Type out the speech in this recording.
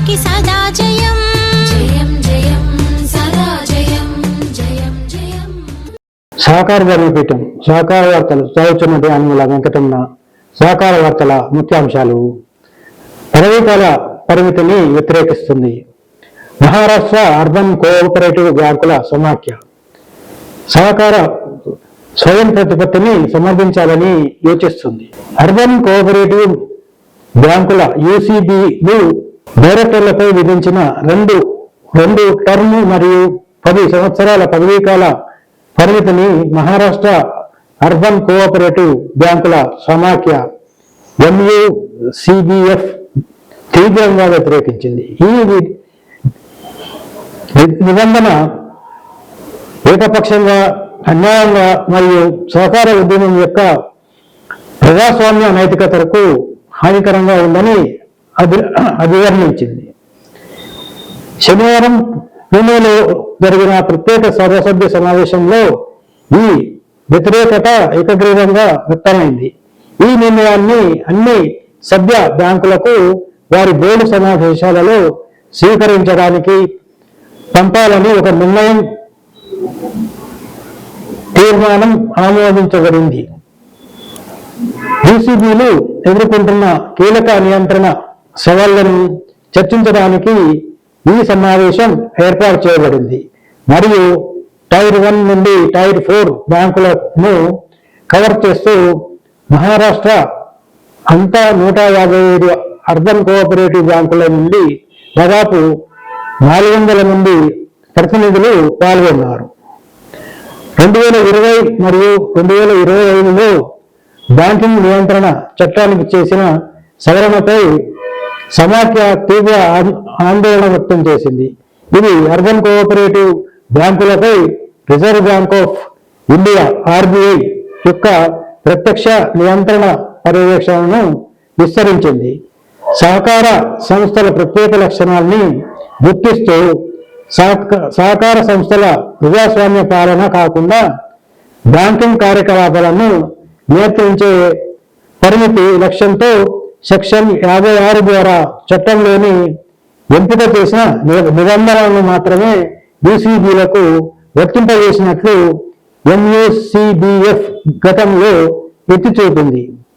కి సదా జయం జయం జయం సదా జయం జయం జయం. సహకార ధర్మపీఠం సహకార వార్తలు చదువుతున్నది అనుమల వెంకటమ్మ. సహకార వార్తల ముఖ్యాంశాలు. పదవీకాల పరిమితిని వ్యతిరేకిస్తుంది. మహారాష్ట్ర అర్బన్ కోఆపరేటివ్ బ్యాంకుల సమాఖ్య సహకార స్వయం ప్రతిపత్తిని సమర్థించాలని యోచిస్తుంది. అర్బన్ కోఆపరేటివ్ బ్యాంకుల యూసీబీలు డైరెక్టర్లపై విధించిన రెండు టర్మ్ మరియు 10 సంవత్సరాల పదవీకాల పరిమితిని మహారాష్ట్ర అర్బన్ కోఆపరేటివ్ బ్యాంకుల సమాఖ్య MUCBF తీవ్రంగా వ్యతిరేకించింది. ఈ నిబంధన ఏకపక్షంగా, అన్యాయంగా మరియు సహకార ఉద్యమం యొక్క ప్రజాస్వామ్య నైతికతకు హానికరంగా ఉందని అభివర్ణించింది. శనివారం పూణేలో జరిగిన ప్రత్యేక సర్వసభ్య సమావేశంలో ఈ వ్యతిరేకత ఏకగ్రీవంగా వ్యక్తమైంది. ఈ నిర్ణయాన్ని అన్ని సభ్య బ్యాంకులకు వారి బోర్డు సమావేశాలలో స్వీకరించడానికి పంపాలని ఒక తీర్మానం ఆమోదించబడింది. యూసీబీలు ఎదుర్కొంటున్న కీలక నియంత్రణ సవాళ్లను చర్చించడానికి ఈ సమావేశం ఏర్పాటు చేయబడింది మరియు టైర్ 1 నుండి టైర్ 4 బ్యాంకులను కవర్ చేస్తూ మహారాష్ట్ర అంతా 155 అర్బన్ కోఆపరేటివ్ బ్యాంకుల నుండి దాదాపు 400 మంది ప్రతినిధులు పాల్గొన్నారు. 2020 మరియు 2025లో బ్యాంకింగ్ నియంత్రణ చట్టానికి చేసిన సవరణపై సమాఖ్య తీవ్ర ఆందోళన వ్యక్తం చేసింది. ఇది అర్బన్ కోఆపరేటివ్ బ్యాంకులపై Reserve Bank of India RBI యొక్క ప్రత్యక్ష నియంత్రణ పర్యవేక్షణను విస్తరించింది. సహకార సంస్థల ప్రత్యేక లక్షణాన్ని గుర్తిస్తూ సహకార సంస్థల ప్రజాస్వామ్య పాలన కాకుండా బ్యాంకింగ్ కార్యకలాపాలను నియంత్రించే పరిమితి లక్ష్యంతో సెక్షన్ 56 ద్వారా చట్టంలోని ఎంపిక చేసిన నిబంధనలను మాత్రమే యూసీబీలకు వర్తింపజేసినట్లు MUCBF గతంలో ఎత్తి చూపింది.